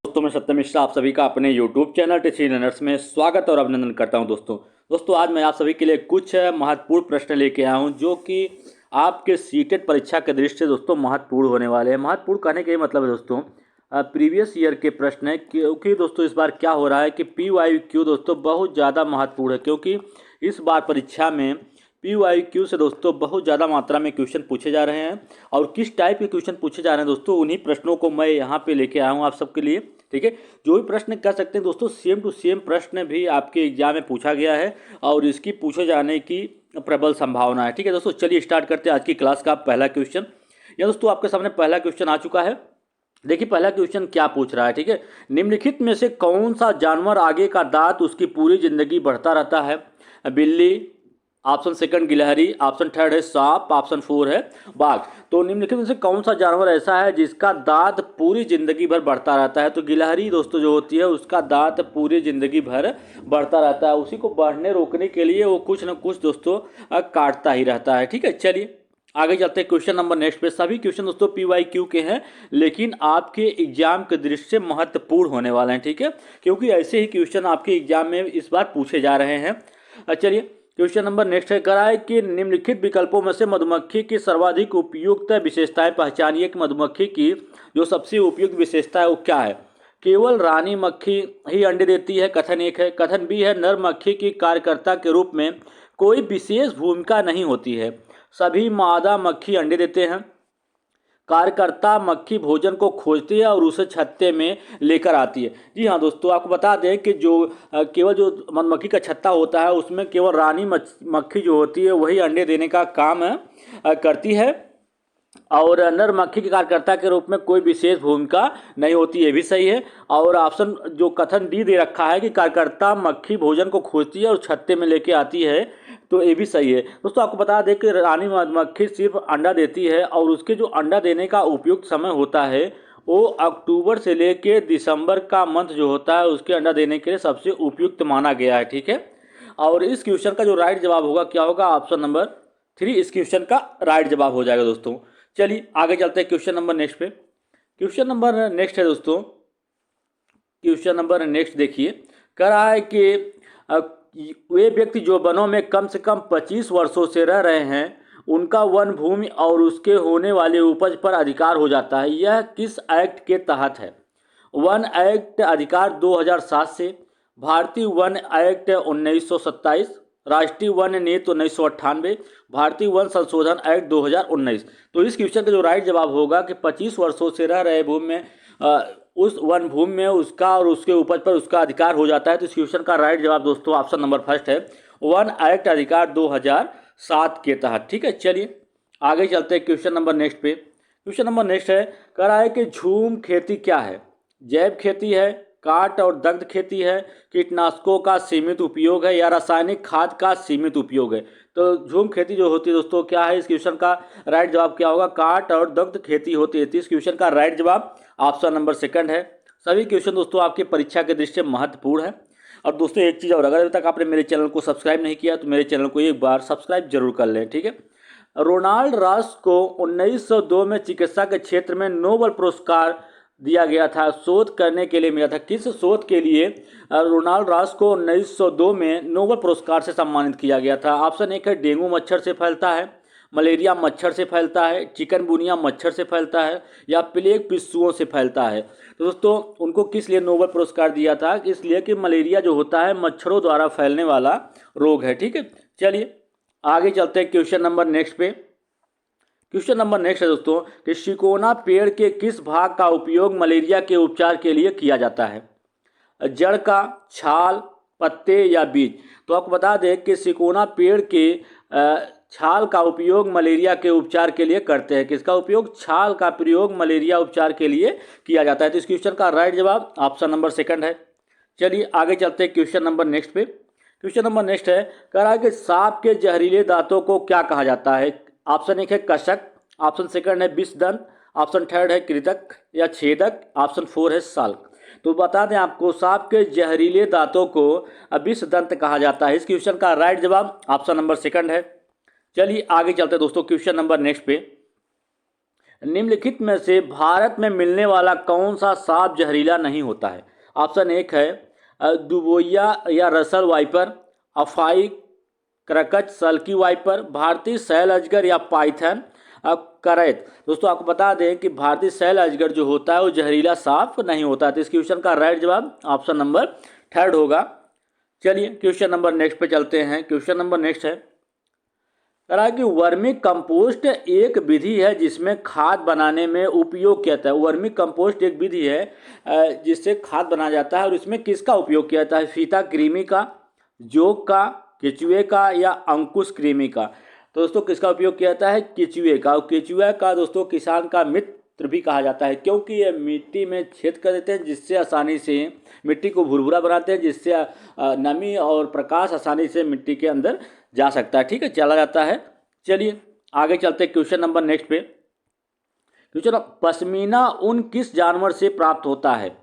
दोस्तों मैं सत्यम मिश्रा आप सभी का अपने YouTube चैनल टीचिंग लर्नर्स में स्वागत और अभिनंदन करता हूं। दोस्तों आज मैं आप सभी के लिए कुछ महत्वपूर्ण प्रश्न लेके आया हूं जो कि आपके सीटेट परीक्षा के दृष्टि से दोस्तों महत्वपूर्ण होने वाले हैं। महत्वपूर्ण कहने का ये मतलब है दोस्तों प्रीवियस ईयर के प्रश्न है, क्योंकि दोस्तों इस बार क्या हो रहा है कि PYQ दोस्तों बहुत ज़्यादा महत्वपूर्ण है, क्योंकि इस बार परीक्षा में PYQ से दोस्तों बहुत ज़्यादा मात्रा में क्वेश्चन पूछे जा रहे हैं। और किस टाइप के क्वेश्चन पूछे जा रहे हैं दोस्तों, उन्हीं प्रश्नों को मैं यहाँ पे लेके आया हूँ आप सबके लिए। ठीक है, जो भी प्रश्न कर सकते हैं दोस्तों, सेम टू सेम प्रश्न भी आपके एग्जाम में पूछा गया है और इसकी पूछे जाने की प्रबल संभावना है। ठीक है दोस्तों, चलिए स्टार्ट करते हैं आज की क्लास का पहला क्वेश्चन। यह दोस्तों आपके सामने पहला क्वेश्चन आ चुका है। देखिए पहला क्वेश्चन क्या पूछ रहा है। ठीक है, निम्नलिखित में से कौन सा जानवर आगे का दांत उसकी पूरी जिंदगी बढ़ता रहता है? बिल्ली, ऑप्शन सेकंड गिलहरी, ऑप्शन थर्ड है सांप, ऑप्शन फोर है बाघ। तो निम्नलिखित में से कौन सा जानवर ऐसा है जिसका दांत पूरी जिंदगी भर बढ़ता रहता है? तो गिलहरी दोस्तों जो होती है उसका दांत पूरी जिंदगी भर बढ़ता रहता है, उसी को बढ़ने रोकने के लिए वो कुछ न कुछ दोस्तों काटता ही रहता है। ठीक है, चलिए आगे चलते हैं क्वेश्चन नंबर नेक्स्ट पे। सभी क्वेश्चन दोस्तों PYQ के हैं, लेकिन आपके एग्जाम के दृष्टि से महत्वपूर्ण होने वाले हैं। ठीक है, क्योंकि ऐसे ही क्वेश्चन आपके एग्जाम में इस बार पूछे जा रहे हैं। चलिए क्वेश्चन नंबर नेक्स्ट है, करा है कि निम्नलिखित विकल्पों में से मधुमक्खी की सर्वाधिक उपयुक्त विशेषताएं पहचानिए कि मधुमक्खी की जो सबसे उपयुक्त विशेषता है वो क्या है? केवल रानी मक्खी ही अंडे देती है, कथन एक है। कथन बी है, नर मक्खी की कार्यकर्ता के रूप में कोई विशेष भूमिका नहीं होती है, सभी मादा मक्खी अंडे देते हैं। कार्यकर्ता मक्खी भोजन को खोजती है और उसे छत्ते में लेकर आती है। जी हाँ दोस्तों, आपको बता दें कि जो केवल जो मधुमक्खी का छत्ता होता है उसमें केवल रानी मक्खी जो होती है वही अंडे देने का काम करती है, और नर मक्खी के कार्यकर्ता के रूप में कोई विशेष भूमिका नहीं होती, ये भी सही है। और ऑप्शन जो कथन डी दे रखा है कि कार्यकर्ता मक्खी भोजन को खोजती है और छत्ते में लेके आती है, तो ये भी सही है। दोस्तों आपको बता दें कि रानी मधुमक्खी सिर्फ अंडा देती है और उसके जो अंडा देने का उपयुक्त समय होता है वो अक्टूबर से लेके दिसंबर का मंथ जो होता है उसके अंडा देने के लिए सबसे उपयुक्त माना गया है। ठीक है, और इस क्वेश्चन का जो राइट जवाब होगा क्या होगा? ऑप्शन नंबर 3 इस क्वेश्चन का राइट जवाब हो जाएगा दोस्तों। चलिए आगे चलते हैं क्वेश्चन नंबर नेक्स्ट पे। क्वेश्चन नंबर नेक्स्ट है दोस्तों, क्वेश्चन नंबर नेक्स्ट देखिए, कह रहा है कि वे व्यक्ति जो वनों में कम से कम 25 वर्षों से रह रहे हैं उनका वन भूमि और उसके होने वाले उपज पर अधिकार हो जाता है, यह किस एक्ट के तहत है? वन एक्ट अधिकार 2007 से, भारतीय वन एक्ट 1927, राष्ट्रीय वन नीति 1998, भारतीय वन संशोधन एक्ट 2019। तो इस क्वेश्चन का जो राइट जवाब होगा कि 25 वर्षों से रह रहे भूमि में उस वन भूमि में उसका और उसके उपज पर उसका अधिकार हो जाता है। तो इस क्वेश्चन का राइट जवाब दोस्तों ऑप्शन नंबर फर्स्ट है, वन एक्ट अधिकार 2007 के तहत। ठीक है, चलिए आगे चलते हैं क्वेश्चन नंबर नेक्स्ट पे। क्वेश्चन नंबर नेक्स्ट है, कह रहा है कि झूम खेती क्या है? जैव खेती है, काट और दग्ध खेती है, कीटनाशकों का सीमित उपयोग है, या रासायनिक खाद का सीमित उपयोग है? तो झूम खेती जो होती है दोस्तों क्या है? इस क्वेश्चन का राइट जवाब क्या होगा? काट और दग्ध खेती होती है। तो इस क्वेश्चन का राइट जवाब ऑप्शन नंबर सेकंड है। सभी क्वेश्चन दोस्तों आपके परीक्षा के दृष्टि से महत्वपूर्ण है। और दोस्तों एक चीज़ और, अगर अभी तक आपने मेरे चैनल को सब्सक्राइब नहीं किया तो मेरे चैनल को एक बार सब्सक्राइब जरूर कर लें। ठीक है, रोनाल्ड रॉस को 1902 में चिकित्सा के क्षेत्र में नोबेल पुरस्कार दिया गया था, शोध करने के लिए मिला था। किस शोध के लिए रोनाल्ड रॉस को 1902 में नोबेल पुरस्कार से सम्मानित किया गया था? ऑप्शन एक है, डेंगू मच्छर से फैलता है, मलेरिया मच्छर से फैलता है, चिकनगुनिया मच्छर से फैलता है, या प्लेग पिस्सुओं से फैलता है? तो दोस्तों उनको किस लिए नोबेल पुरस्कार दिया था? इसलिए कि मलेरिया जो होता है मच्छरों द्वारा फैलने वाला रोग है। ठीक है, चलिए आगे चलते हैं क्वेश्चन नंबर नेक्स्ट पे। क्वेश्चन नंबर नेक्स्ट है दोस्तों कि सिकोना पेड़ के किस भाग का उपयोग मलेरिया के उपचार के लिए किया जाता है? जड़ का, छाल, पत्ते या बीज? तो आपको बता दें कि सिकोना पेड़ के छाल का उपयोग मलेरिया के उपचार के लिए करते हैं। किसका उपयोग? छाल का प्रयोग मलेरिया उपचार के लिए किया जाता है। तो इस क्वेश्चन का राइट जवाब ऑप्शन नंबर सेकंड है। चलिए आगे चलते हैं क्वेश्चन नंबर नेक्स्ट पे। क्वेश्चन नंबर नेक्स्ट है, कह रहा है कि सांप के जहरीले दांतों को क्या कहा जाता है? ऑप्शन एक है कसक, ऑप्शन सेकंड है विषदंत, ऑप्शन थर्ड है कृतक या छेदक, ऑप्शन फोर है साल्क। तो बता दें आपको सांप के जहरीले दांतों को विषदंत कहा जाता है। इस क्वेश्चन का राइट जवाब ऑप्शन नंबर सेकंड है। चलिए आगे चलते हैं दोस्तों क्वेश्चन नंबर नेक्स्ट पे। निम्नलिखित में से भारत में मिलने वाला कौन सा सांप जहरीला नहीं होता है? ऑप्शन एक है दुबोइया या रसल वाइपर, अफाई क्रकच, सल्की वाइपर, भारतीय सैल अजगर या पाइथन करैत। दोस्तों आपको बता दें कि भारतीय सैल अजगर जो होता है वो जहरीला सांप नहीं होता। तो इस क्वेश्चन का राइट जवाब ऑप्शन नंबर थर्ड होगा। चलिए क्वेश्चन नंबर नेक्स्ट पे चलते हैं। क्वेश्चन नंबर नेक्स्ट है कह रहा है कि वर्मी कंपोस्ट एक विधि है जिसमें खाद बनाने में उपयोग किया जाता है। वर्मी कंपोस्ट एक विधि है जिससे खाद बनाया जाता है और इसमें किसका उपयोग किया जाता है? फीता कृमि का, जोक का, केचुए का या अंकुश कृमि का? तो दोस्तों किसका उपयोग किया जाता है? केचुए का। और केचुए का दोस्तों किसान का मित्र भी कहा जाता है क्योंकि ये मिट्टी में छेद कर देते हैं जिससे आसानी से मिट्टी को भुरभुरा बनाते हैं, जिससे नमी और प्रकाश आसानी से मिट्टी के अंदर जा सकता है। ठीक है, चला जाता है। चलिए आगे चलते हैं क्वेश्चन नंबर नेक्स्ट पे। क्वेश्चन पश्मीना ऊन किस जानवर से प्राप्त होता है?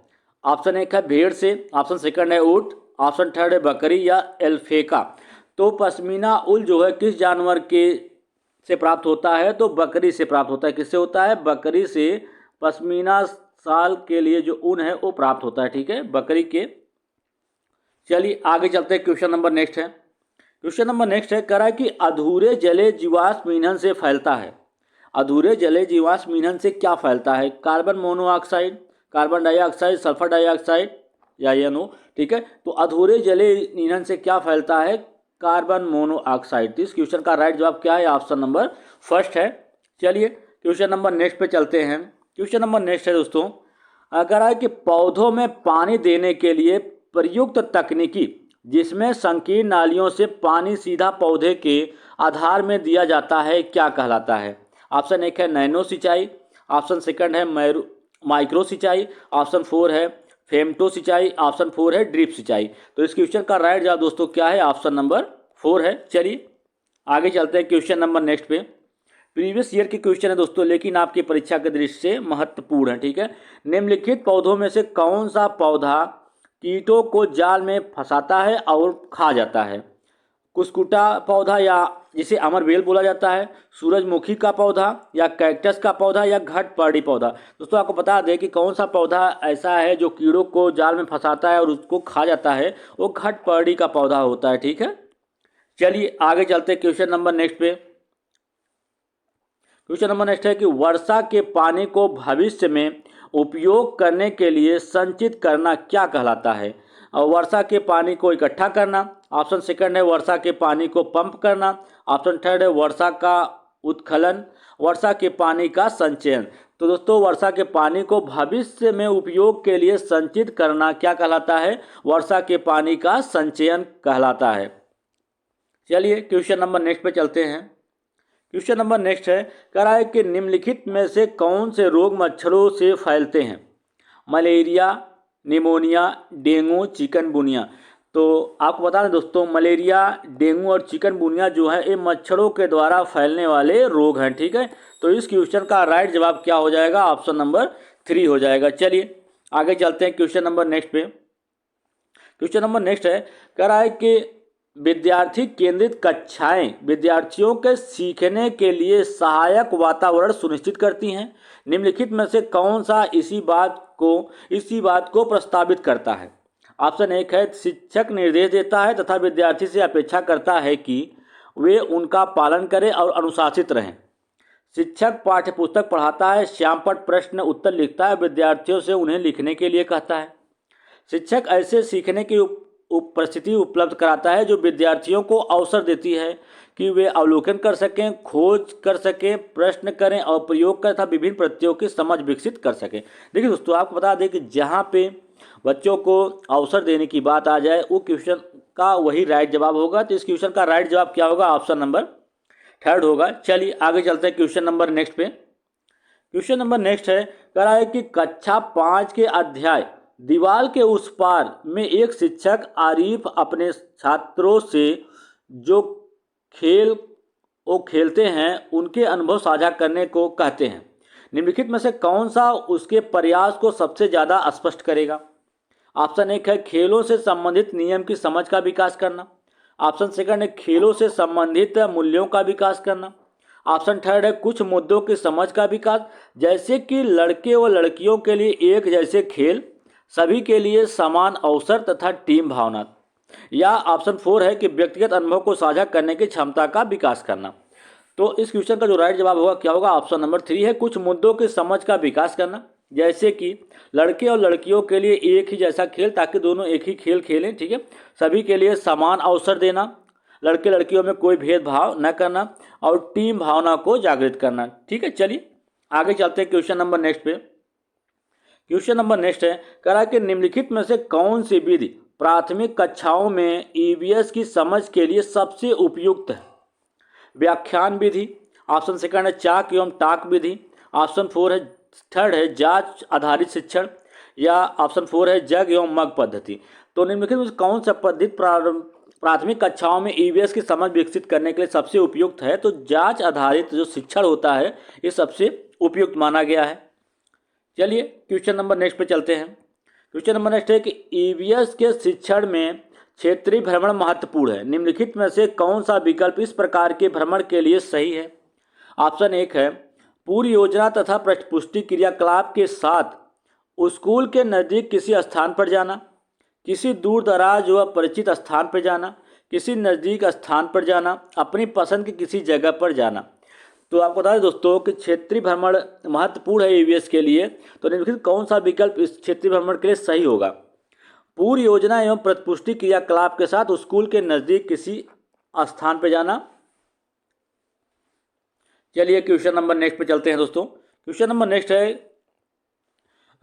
ऑप्शन एक है भेड़ से, ऑप्शन सेकंड है ऊंट, ऑप्शन थर्ड है बकरी या एल्फेका। तो पश्मीना ऊन जो है किस जानवर के से प्राप्त होता है? तो बकरी से प्राप्त होता है। किससे होता है? बकरी से पश्मीना साल के लिए जो ऊन है वो प्राप्त होता है। ठीक है, बकरी के। चलिए आगे चलते हैं। क्वेश्चन नंबर नेक्स्ट है। क्वेश्चन नंबर नेक्स्ट है कह रहा है कि अधूरे जले जीवाश्म ईंधन से फैलता है। अधूरे जले जीवाश्म ईंधन से क्या फैलता है? Carbon monoxide, carbon dioxide, sulphur dioxide या NO। ठीक है, तो अधूरे जले ईंधन से क्या फैलता है? Carbon monoxide. इस क्वेश्चन का राइट जवाब क्या है? ऑप्शन नंबर फर्स्ट है। चलिए क्वेश्चन नंबर नेक्स्ट पे चलते हैं। क्वेश्चन नंबर नेक्स्ट है दोस्तों कह रहा है कि पौधों में पानी देने के लिए प्रयुक्त तकनीकी जिसमें संकीर्ण नालियों से पानी सीधा पौधे के आधार में दिया जाता है क्या कहलाता है? ऑप्शन एक है नैनो सिंचाई, ऑप्शन सेकंड है माइक्रो सिंचाई, ऑप्शन 4 है फेमटो सिंचाई, ऑप्शन 4 है ड्रिप सिंचाई। तो इस क्वेश्चन का राइट जवाब दोस्तों क्या है? ऑप्शन नंबर 4 है। चलिए आगे चलते हैं क्वेश्चन नंबर नेक्स्ट पे। प्रीवियस ईयर के क्वेश्चन है दोस्तों लेकिन आपकी परीक्षा के दृष्टि से महत्वपूर्ण है। ठीक है, निम्नलिखित पौधों में से कौन सा पौधा कीटों को जाल में फंसाता है और खा जाता है? कुसकुटा पौधा या जिसे अमरबेल बोला जाता है, सूरजमुखी का पौधा या कैक्टस का पौधा या घटपर्णी पौधा? दोस्तों आपको बता दें कि कौन सा पौधा ऐसा है जो कीड़ों को जाल में फंसाता है और उसको खा जाता है, वो घटपर्णी का पौधा होता है। ठीक है, चलिए आगे चलते हैं क्वेश्चन नंबर नेक्स्ट पे। क्वेश्चन नंबर नेक्स्ट है कि वर्षा के पानी को भविष्य में उपयोग करने के लिए संचित करना क्या कहलाता है? और वर्षा के पानी को इकट्ठा करना, ऑप्शन सेकंड है वर्षा के पानी को पंप करना, ऑप्शन थर्ड है वर्षा का उत्खनन, वर्षा के पानी का संचयन। तो दोस्तों वर्षा के पानी को भविष्य में उपयोग के लिए संचित करना क्या कहलाता है? वर्षा के पानी का संचयन कहलाता है। चलिए क्वेश्चन नंबर नेक्स्ट पे चलते हैं। क्वेश्चन नंबर नेक्स्ट है कह रहा है कि निम्नलिखित में से कौन से रोग मच्छरों से फैलते हैं? Malaria, pneumonia, dengue, chikungunya. तो आपको बता दें दोस्तों मलेरिया, डेंगू और चिकनगुनिया जो है ये मच्छरों के द्वारा फैलने वाले रोग हैं। ठीक है, तो इस क्वेश्चन का राइट जवाब क्या हो जाएगा? ऑप्शन नंबर 3 हो जाएगा। चलिए आगे चलते हैं क्वेश्चन नंबर नेक्स्ट पे। क्वेश्चन नंबर नेक्स्ट है कह रहा है कि विद्यार्थी केंद्रित कक्षाएं विद्यार्थियों के सीखने के लिए सहायक वातावरण सुनिश्चित करती हैं। निम्नलिखित में से कौन सा इसी बात को प्रस्तावित करता है? ऑप्शन एक है शिक्षक निर्देश देता है तथा विद्यार्थी से अपेक्षा करता है कि वे उनका पालन करें और अनुशासित रहें। शिक्षक पाठ्यपुस्तक पढ़ाता है, श्यामपट्ट प्रश्न उत्तर लिखता है, विद्यार्थियों से उन्हें लिखने के लिए कहता है। शिक्षक ऐसे सीखने की परिस्थिति उपलब्ध कराता है जो विद्यार्थियों को अवसर देती है कि वे अवलोकन कर सकें, खोज कर सकें, प्रश्न करें और प्रयोग कर तथा विभिन्न प्रत्ययों की समझ विकसित कर सकें। देखिए दोस्तों आपको बता दें कि जहाँ पे बच्चों को अवसर देने की बात आ जाए वो क्वेश्चन का वही राइट जवाब होगा। तो इस क्वेश्चन का राइट जवाब क्या होगा? ऑप्शन नंबर 3 होगा। चलिए आगे चलते हैं क्वेश्चन नंबर नेक्स्ट पे। क्वेश्चन नंबर नेक्स्ट है कह रहा है कि कक्षा 5 के अध्याय दीवार के उस पार में एक शिक्षक आरिफ अपने छात्रों से जो खेलते हैं उनके अनुभव साझा करने को कहते हैं। निम्नलिखित में से कौन सा उसके प्रयास को सबसे ज़्यादा स्पष्ट करेगा? ऑप्शन एक है खेलों से संबंधित नियम की समझ का विकास करना, ऑप्शन सेकंड है खेलों से संबंधित मूल्यों का विकास करना, ऑप्शन थर्ड है कुछ मुद्दों की समझ का विकास, जैसे कि लड़के व लड़कियों के लिए एक जैसे खेल, सभी के लिए समान अवसर तथा टीम भावना। या ऑप्शन फोर है कि व्यक्तिगत अनुभव को साझा करने की क्षमता का विकास करना। तो इस क्वेश्चन का जो राइट जवाब होगा क्या होगा, ऑप्शन नंबर थ्री है कुछ मुद्दों की समझ का विकास करना, जैसे कि लड़के और लड़कियों के लिए एक ही जैसा खेल ताकि दोनों एक ही खेल खेलें, ठीक है, सभी के लिए समान अवसर देना, लड़के लड़कियों में कोई भेदभाव न करना और टीम भावना को जागृत करना। ठीक है, चलिए आगे चलते हैं क्वेश्चन नंबर नेक्स्ट पे। क्वेश्चन नंबर नेक्स्ट है, कह रहा है कि निम्नलिखित में से कौन सी विधि प्राथमिक कक्षाओं में ईवीएस की समझ के लिए सबसे उपयुक्त है। व्याख्यान विधि, ऑप्शन सेकंड है चाक एवं टाक विधि, ऑप्शन फोर है थर्ड है जांच आधारित शिक्षण, या ऑप्शन फोर है जग एवं मग पद्धति। तो निम्नलिखित में कौन सा पद्धति प्राथमिक कक्षाओं में ईवीएस की समझ विकसित करने के लिए सबसे उपयुक्त है। तो जांच आधारित जो शिक्षण होता है ये सबसे उपयुक्त माना गया है। चलिए क्वेश्चन नंबर नेक्स्ट पे चलते हैं। क्वेश्चन नंबर नेक्स्ट है कि ईवीएस के शिक्षण में क्षेत्रीय भ्रमण महत्वपूर्ण है, निम्नलिखित में से कौन सा विकल्प इस प्रकार के भ्रमण के लिए सही है। ऑप्शन एक है पूर्व योजना तथा पृष्ठपुष्टि क्रियाकलाप के साथ स्कूल के नज़दीक किसी स्थान पर जाना, किसी दूर दराज व परिचित स्थान पर जाना, किसी नज़दीक स्थान पर जाना, अपनी पसंद की किसी जगह पर जाना। तो आपको बता दें दोस्तों कि क्षेत्रीय भ्रमण महत्वपूर्ण है ईवीएस के लिए, तो निम्नलिखित कौन सा विकल्प इस क्षेत्रीय भ्रमण के लिए सही होगा। पूर्व योजना एवं प्रतिपुष्टि क्रियाकलाप के साथ स्कूल के नज़दीक किसी स्थान पर जाना। चलिए क्वेश्चन नंबर नेक्स्ट पे चलते हैं दोस्तों। क्वेश्चन नंबर नेक्स्ट है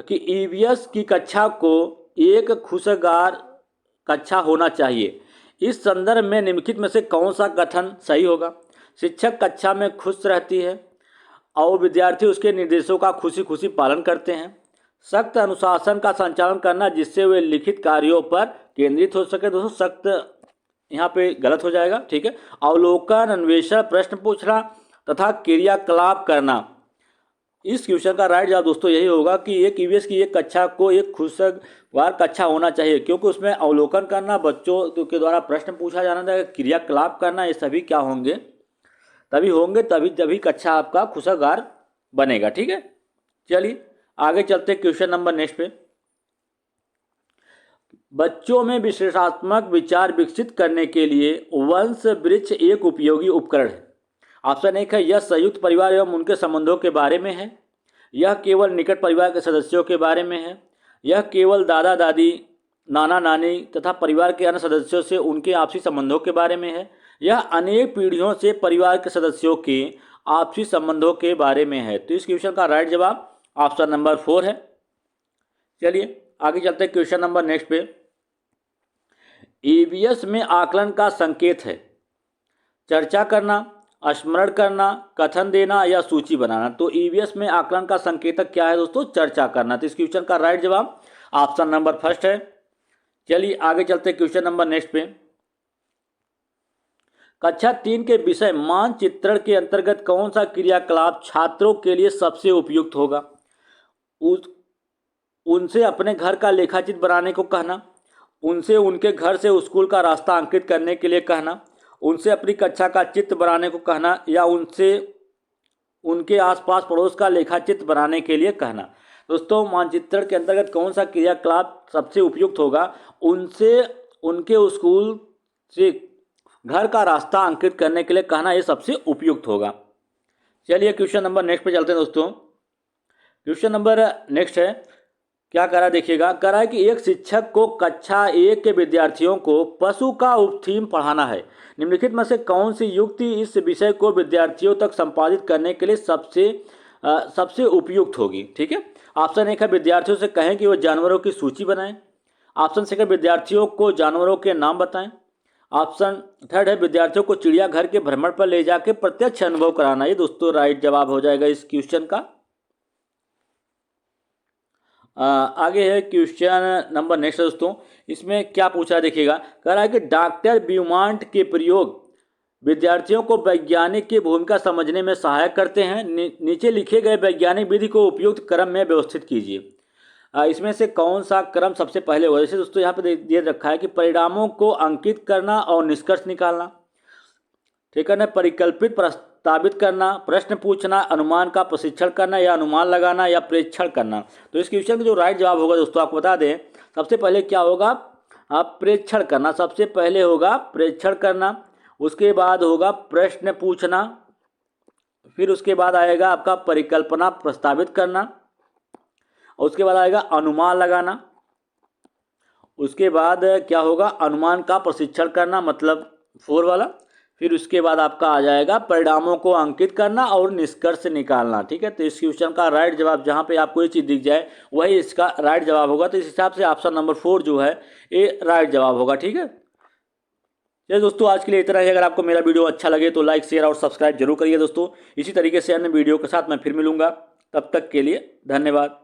कि ईवीएस की कक्षा को एक खुशगार कक्षा होना चाहिए, इस संदर्भ में निम्नलिखित में से कौन सा कथन सही होगा। शिक्षक कक्षा में खुश रहती है और विद्यार्थी उसके निर्देशों का खुशी खुशी पालन करते हैं। सख्त अनुशासन का संचालन करना जिससे वे लिखित कार्यों पर केंद्रित हो सके। दोस्तों सख्त यहाँ पे गलत हो जाएगा, ठीक है। अवलोकन, अन्वेषण, प्रश्न पूछना तथा क्रियाकलाप करना। इस क्वेश्चन का राइट जवाब दोस्तों यही होगा कि एक ईवीएस की एक कक्षा को एक खुशगवार कक्षा होना चाहिए, क्योंकि उसमें अवलोकन करना, बच्चों के द्वारा प्रश्न पूछा जाना, क्रियाकलाप करना, ये सभी क्या होंगे, तभी कक्षा आपका खुशगवार बनेगा। ठीक है, चलिए आगे चलते क्वेश्चन नंबर नेक्स्ट पे। बच्चों में विश्लेषणात्मक विचार विकसित करने के लिए वंश वृक्ष एक उपयोगी उपकरण है। ऑप्शन एक है यह संयुक्त परिवार एवं उनके संबंधों के बारे में है, यह केवल निकट परिवार के सदस्यों के बारे में है, यह केवल दादा दादी, नाना नानी तथा परिवार के अन्य सदस्यों से उनके आपसी संबंधों के बारे में है, यह अनेक पीढ़ियों से परिवार के सदस्यों के आपसी संबंधों के बारे में है। तो इस क्वेश्चन का राइट जवाब ऑप्शन नंबर फोर है। चलिए आगे चलते हैं क्वेश्चन नंबर नेक्स्ट पे। ईवीएस में आकलन का संकेत है चर्चा करना, स्मरण करना, कथन देना या सूची बनाना। तो ईवीएस में आकलन का संकेतक क्या है दोस्तों, चर्चा करना। तो इस क्वेश्चन का राइट जवाब ऑप्शन नंबर फर्स्ट है। चलिए आगे चलते हैं क्वेश्चन नंबर नेक्स्ट पे। कक्षा 3 के विषय मानचित्रण के अंतर्गत कौन सा क्रियाकलाप छात्रों के लिए सबसे उपयुक्त होगा। उनसे अपने घर का लेखाचित्र बनाने को कहना, उनसे उनके घर से स्कूल का रास्ता अंकित करने के लिए कहना, उनसे अपनी कक्षा का चित्र बनाने को कहना, या उनसे उनके आसपास पड़ोस का लेखाचित्र बनाने के लिए कहना। दोस्तों मानचित्रण के अंतर्गत कौन सा क्रियाकलाप सबसे उपयुक्त होगा, उनसे उनके स्कूल से घर का रास्ता अंकित करने के लिए कहना, ये सबसे उपयुक्त होगा। चलिए क्वेश्चन नंबर नेक्स्ट पे चलते हैं दोस्तों। क्वेश्चन नंबर नेक्स्ट है, क्या करा देखिएगा, कह रहा है कि एक शिक्षक को कक्षा 1 के विद्यार्थियों को पशु का उपथीम पढ़ाना है। निम्नलिखित में से कौन सी युक्ति इस विषय को विद्यार्थियों तक संपादित करने के लिए सबसे उपयुक्त होगी। ठीक है, ऑप्शन एक है विद्यार्थियों से कहें कि वह जानवरों की सूची बनाएं, ऑप्शन सेकंड विद्यार्थियों को जानवरों के नाम बताएं, ऑप्शन थर्ड है विद्यार्थियों को चिड़ियाघर के भ्रमण पर ले जाकर प्रत्यक्ष अनुभव कराना। ये दोस्तों राइट जवाब हो जाएगा इस क्वेश्चन का। आगे है क्वेश्चन नंबर नेक्स्ट दोस्तों। इसमें क्या पूछा देखिएगा, कह रहा है कि डॉक्टर ब्यूमांट के प्रयोग विद्यार्थियों को वैज्ञानिक की भूमिका समझने में सहायक करते हैं। नीचे लिखे गए वैज्ञानिक विधि को उपयुक्त क्रम में व्यवस्थित कीजिए। इसमें से कौन सा क्रम सबसे पहले होगा। जैसे दोस्तों यहाँ पे दे रखा है कि परिणामों को अंकित करना और निष्कर्ष निकालना, ठीक है ना, परिकल्पित प्रस्तावित करना, प्रश्न पूछना, अनुमान का प्रशिक्षण करना या अनुमान लगाना या प्रेक्षण करना। तो इस क्वेश्चन का जो राइट जवाब होगा दोस्तों आपको बता दें, सबसे पहले क्या होगा, आप प्रेक्षण करना, सबसे पहले होगा प्रेक्षण करना, उसके बाद होगा प्रश्न पूछना, फिर उसके बाद आएगा आपका परिकल्पना प्रस्तावित करना, उसके बाद आएगा अनुमान लगाना, उसके बाद क्या होगा, अनुमान का प्रशिक्षण करना मतलब 4 वाला, फिर उसके बाद आपका आ जाएगा परिणामों को अंकित करना और निष्कर्ष निकालना। ठीक है, तो इस क्वेश्चन का राइट जवाब जहाँ पे आपको ये चीज़ दिख जाए वही इसका राइट जवाब होगा। तो इस हिसाब से ऑप्शन नंबर 4 जो है ये राइट जवाब होगा। ठीक है, चलिए दोस्तों आज के लिए इतना ही। अगर आपको मेरा वीडियो अच्छा लगे तो लाइक शेयर और सब्सक्राइब जरूर करिए दोस्तों। इसी तरीके से अन्य वीडियो के साथ मैं फिर मिलूंगा, तब तक के लिए धन्यवाद।